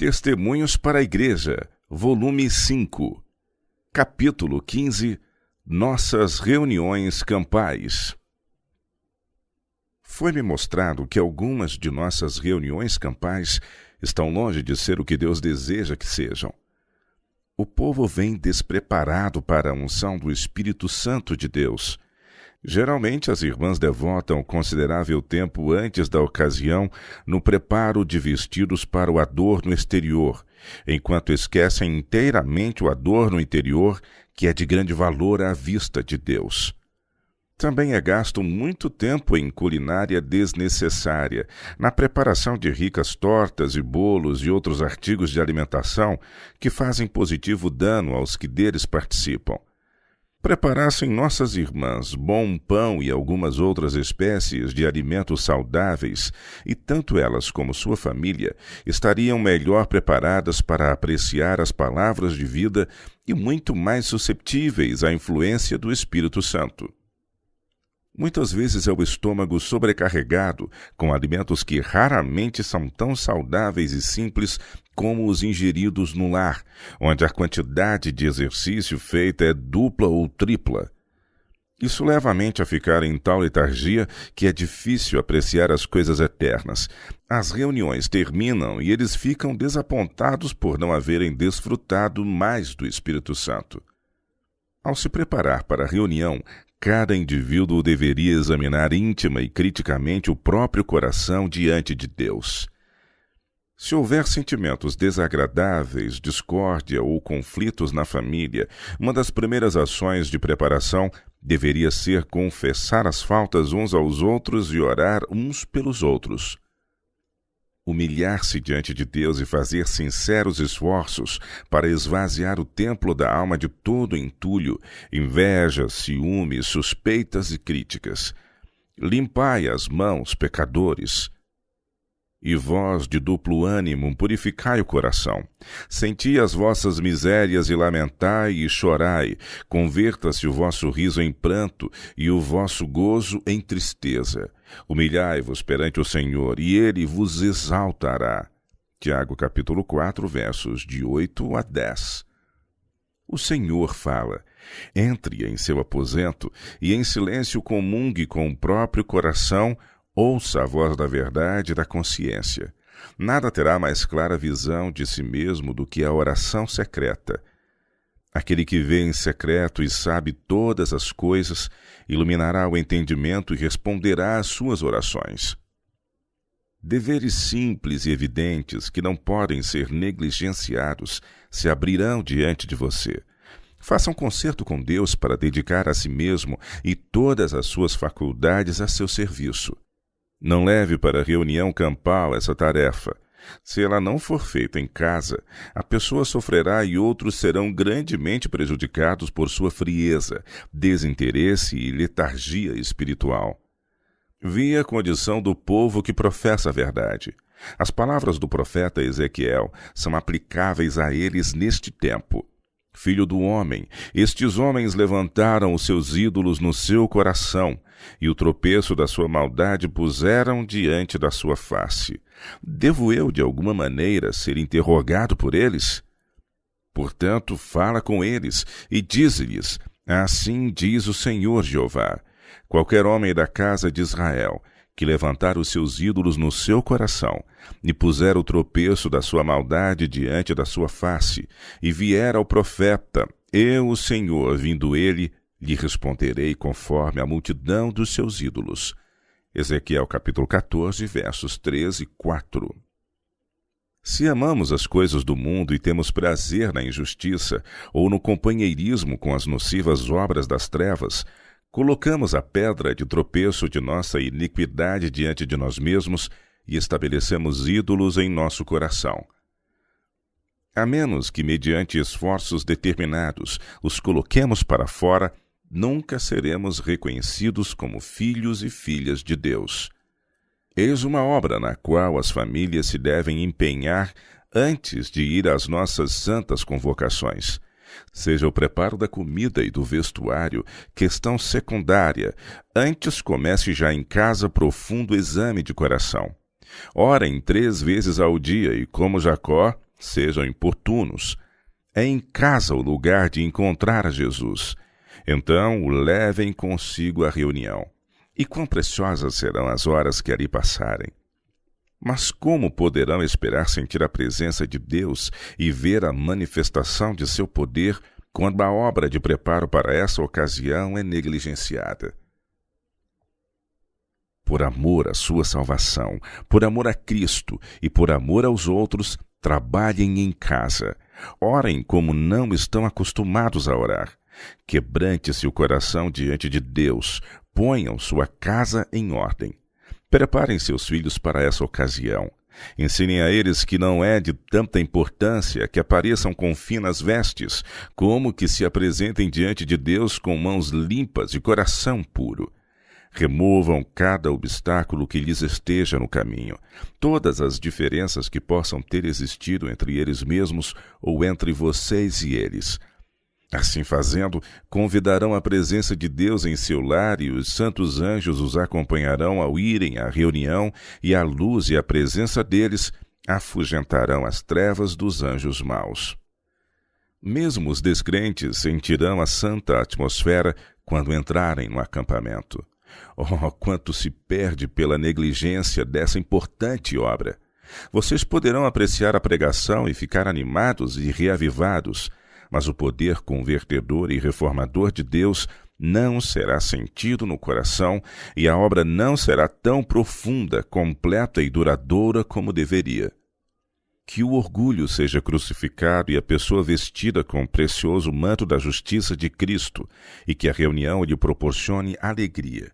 Testemunhos para a Igreja, volume 5, capítulo 15, Nossas reuniões campais. Foi-me mostrado que algumas de nossas reuniões campais estão longe de ser o que Deus deseja que sejam. O povo vem despreparado para a unção do Espírito Santo de Deus. Geralmente as irmãs devotam considerável tempo antes da ocasião no preparo de vestidos para o adorno exterior, enquanto esquecem inteiramente o adorno interior, que é de grande valor à vista de Deus. Também é gasto muito tempo em culinária desnecessária, na preparação de ricas tortas e bolos e outros artigos de alimentação que fazem positivo dano aos que deles participam. Preparassem nossas irmãs bom pão e algumas outras espécies de alimentos saudáveis, e tanto elas como sua família estariam melhor preparadas para apreciar as palavras de vida e muito mais susceptíveis à influência do Espírito Santo. Muitas vezes é o estômago sobrecarregado com alimentos que raramente são tão saudáveis e simples como os ingeridos no lar, onde a quantidade de exercício feita é dupla ou tripla. Isso leva a mente a ficar em tal letargia que é difícil apreciar as coisas eternas. As reuniões terminam e eles ficam desapontados por não haverem desfrutado mais do Espírito Santo. Ao se preparar para a reunião, cada indivíduo deveria examinar íntima e criticamente o próprio coração diante de Deus. Se houver sentimentos desagradáveis, discórdia ou conflitos na família, uma das primeiras ações de preparação deveria ser confessar as faltas uns aos outros e orar uns pelos outros. Humilhar-se diante de Deus e fazer sinceros esforços para esvaziar o templo da alma de todo entulho, inveja, ciúmes, suspeitas e críticas. Limpai as mãos, pecadores. E vós, de duplo ânimo, purificai o coração. Senti as vossas misérias e lamentai e chorai. Converta-se o vosso riso em pranto e o vosso gozo em tristeza. Humilhai-vos perante o Senhor, e Ele vos exaltará. Tiago, capítulo 4, versos de 8 a 10. O Senhor fala. Entre em seu aposento e em silêncio comungue com o próprio coração. Ouça a voz da verdade e da consciência. Nada terá mais clara visão de si mesmo do que a oração secreta. Aquele que vê em secreto e sabe todas as coisas, iluminará o entendimento e responderá às suas orações. Deveres simples e evidentes que não podem ser negligenciados se abrirão diante de você. Faça um concerto com Deus para dedicar a si mesmo e todas as suas faculdades a seu serviço. Não leve para a reunião campal essa tarefa. Se ela não for feita em casa, a pessoa sofrerá e outros serão grandemente prejudicados por sua frieza, desinteresse e letargia espiritual. Vi a condição do povo que professa a verdade. As palavras do profeta Ezequiel são aplicáveis a eles neste tempo. Filho do homem, estes homens levantaram os seus ídolos no seu coração, e o tropeço da sua maldade puseram diante da sua face. Devo eu, de alguma maneira, ser interrogado por eles? Portanto, fala com eles, e dize-lhes, assim diz o Senhor Jeová, qualquer homem da casa de Israel, que levantar os seus ídolos no seu coração, e puser o tropeço da sua maldade diante da sua face, e vier ao profeta, eu, o Senhor, vindo ele, lhe responderei conforme a multidão dos seus ídolos. Ezequiel capítulo 14, versos 13 e 4. Se amamos as coisas do mundo e temos prazer na injustiça, ou no companheirismo com as nocivas obras das trevas, colocamos a pedra de tropeço de nossa iniquidade diante de nós mesmos e estabelecemos ídolos em nosso coração. A menos que, mediante esforços determinados, os coloquemos para fora, nunca seremos reconhecidos como filhos e filhas de Deus. Eis uma obra na qual as famílias se devem empenhar antes de ir às nossas santas convocações. Seja o preparo da comida e do vestuário questão secundária, antes comece já em casa profundo exame de coração. Orem 3 vezes ao dia e, como Jacó, sejam importunos. É em casa o lugar de encontrar a Jesus. Então o levem consigo à reunião. E quão preciosas serão as horas que ali passarem. Mas como poderão esperar sentir a presença de Deus e ver a manifestação de seu poder quando a obra de preparo para essa ocasião é negligenciada? Por amor à sua salvação, por amor a Cristo e por amor aos outros, trabalhem em casa. Orem como não estão acostumados a orar. Quebrante-se o coração diante de Deus. Ponham sua casa em ordem. Preparem seus filhos para essa ocasião. Ensinem a eles que não é de tanta importância que apareçam com finas vestes, como que se apresentem diante de Deus com mãos limpas e coração puro. Removam cada obstáculo que lhes esteja no caminho, todas as diferenças que possam ter existido entre eles mesmos ou entre vocês e eles. Assim fazendo, convidarão a presença de Deus em seu lar e os santos anjos os acompanharão ao irem à reunião e a luz e a presença deles afugentarão as trevas dos anjos maus. Mesmo os descrentes sentirão a santa atmosfera quando entrarem no acampamento. Oh, quanto se perde pela negligência dessa importante obra! Vocês poderão apreciar a pregação e ficar animados e reavivados, mas o poder convertedor e reformador de Deus não será sentido no coração e a obra não será tão profunda, completa e duradoura como deveria. Que o orgulho seja crucificado e a pessoa vestida com o precioso manto da justiça de Cristo e que a reunião lhe proporcione alegria.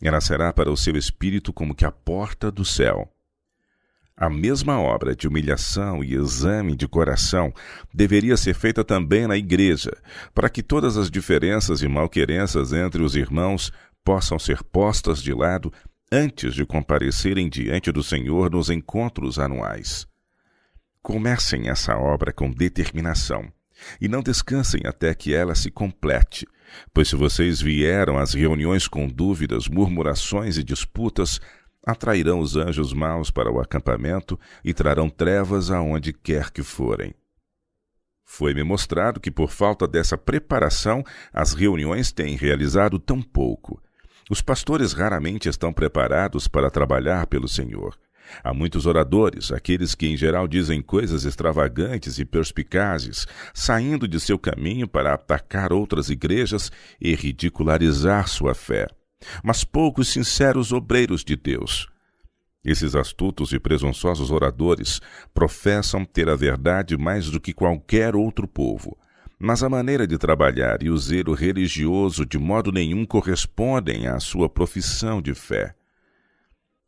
Ela será para o seu espírito como que a porta do céu. A mesma obra de humilhação e exame de coração deveria ser feita também na igreja, para que todas as diferenças e malquerenças entre os irmãos possam ser postas de lado antes de comparecerem diante do Senhor nos encontros anuais. Comecem essa obra com determinação e não descansem até que ela se complete, pois se vocês vieram às reuniões com dúvidas, murmurações e disputas, atrairão os anjos maus para o acampamento e trarão trevas aonde quer que forem. Foi-me mostrado que, por falta dessa preparação, as reuniões têm realizado tão pouco. Os pastores raramente estão preparados para trabalhar pelo Senhor. Há muitos oradores, aqueles que em geral dizem coisas extravagantes e perspicazes, saindo de seu caminho para atacar outras igrejas e ridicularizar sua fé. Mas poucos sinceros obreiros de Deus. Esses astutos e presunçosos oradores professam ter a verdade mais do que qualquer outro povo, mas a maneira de trabalhar e o zelo religioso de modo nenhum correspondem à sua profissão de fé.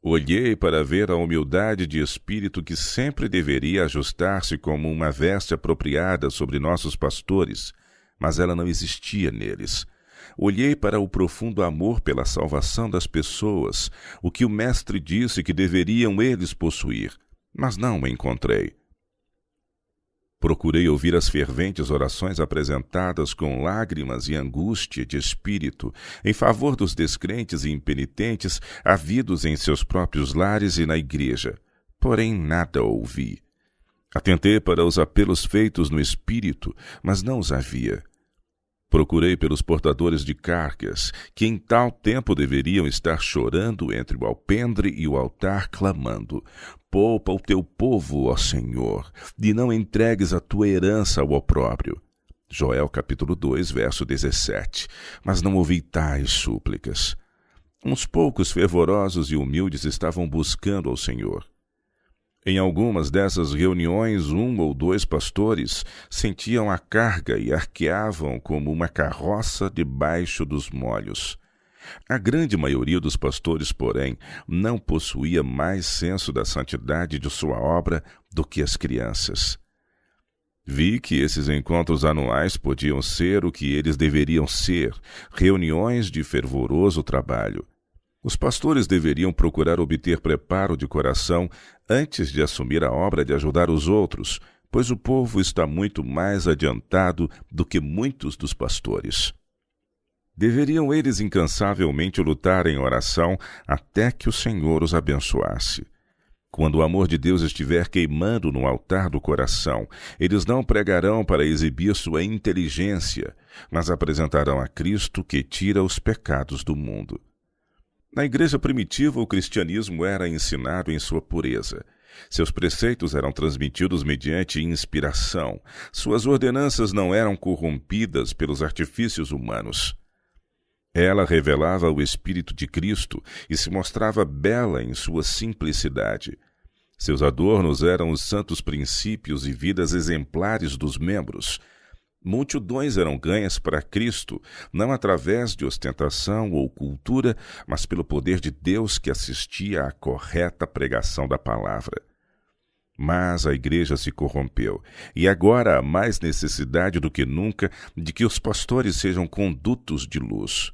Olhei para ver a humildade de espírito que sempre deveria ajustar-se como uma veste apropriada sobre nossos pastores, mas ela não existia neles. Olhei para o profundo amor pela salvação das pessoas, o que o Mestre disse que deveriam eles possuir, mas não o encontrei. Procurei ouvir as ferventes orações apresentadas com lágrimas e angústia de espírito em favor dos descrentes e impenitentes havidos em seus próprios lares e na igreja, porém nada ouvi. Atentei para os apelos feitos no espírito, mas não os havia. Procurei pelos portadores de cargas, que em tal tempo deveriam estar chorando entre o alpendre e o altar, clamando: poupa o teu povo, ó Senhor, e não entregues a tua herança ao opróbrio. Joel capítulo 2, verso 17. Mas não ouvi tais súplicas. Uns poucos fervorosos e humildes estavam buscando ao Senhor. Em algumas dessas reuniões, 1 ou 2 pastores sentiam a carga e arqueavam como uma carroça debaixo dos molhos. A grande maioria dos pastores, porém, não possuía mais senso da santidade de sua obra do que as crianças. Vi que esses encontros anuais podiam ser o que eles deveriam ser, reuniões de fervoroso trabalho. Os pastores deveriam procurar obter preparo de coração antes de assumir a obra de ajudar os outros, pois o povo está muito mais adiantado do que muitos dos pastores. Deveriam eles incansavelmente lutar em oração até que o Senhor os abençoasse. Quando o amor de Deus estiver queimando no altar do coração, eles não pregarão para exibir sua inteligência, mas apresentarão a Cristo que tira os pecados do mundo. Na igreja primitiva, o cristianismo era ensinado em sua pureza. Seus preceitos eram transmitidos mediante inspiração. Suas ordenanças não eram corrompidas pelos artifícios humanos. Ela revelava o Espírito de Cristo e se mostrava bela em sua simplicidade. Seus adornos eram os santos princípios e vidas exemplares dos membros. Multidões eram ganhas para Cristo, não através de ostentação ou cultura, mas pelo poder de Deus que assistia à correta pregação da palavra. Mas a igreja se corrompeu, e agora há mais necessidade do que nunca de que os pastores sejam condutos de luz.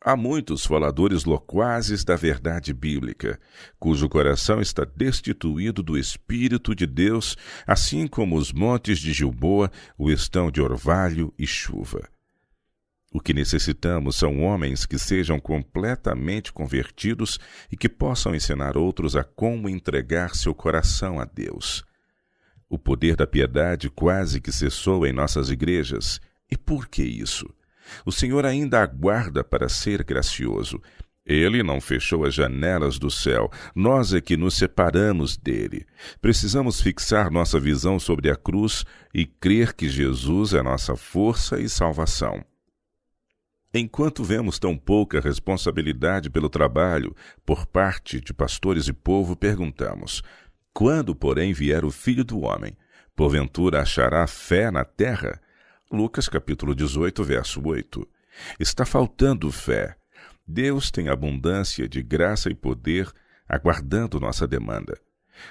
Há muitos faladores loquazes da verdade bíblica, cujo coração está destituído do Espírito de Deus, assim como os montes de Gilboa o estão de orvalho e chuva. O que necessitamos são homens que sejam completamente convertidos e que possam ensinar outros a como entregar seu coração a Deus. O poder da piedade quase que cessou em nossas igrejas. E por que isso? O Senhor ainda aguarda para ser gracioso. Ele não fechou as janelas do céu, nós é que nos separamos dele. Precisamos fixar nossa visão sobre a cruz e crer que Jesus é nossa força e salvação. Enquanto vemos tão pouca responsabilidade pelo trabalho por parte de pastores e povo, perguntamos: quando, porém, vier o Filho do Homem, porventura achará fé na terra? Lucas capítulo 18, verso 8. Está faltando fé. Deus tem abundância de graça e poder aguardando nossa demanda.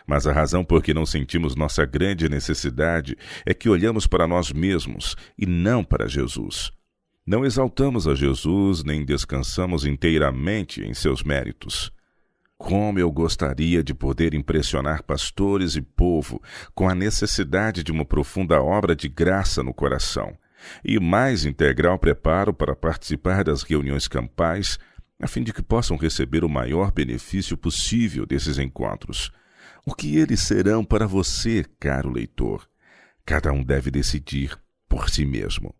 Mas a razão por que não sentimos nossa grande necessidade é que olhamos para nós mesmos e não para Jesus. Não exaltamos a Jesus nem descansamos inteiramente em seus méritos. Como eu gostaria de poder impressionar pastores e povo com a necessidade de uma profunda obra de graça no coração e mais integral preparo para participar das reuniões campais, a fim de que possam receber o maior benefício possível desses encontros. O que eles serão para você, caro leitor? Cada um deve decidir por si mesmo.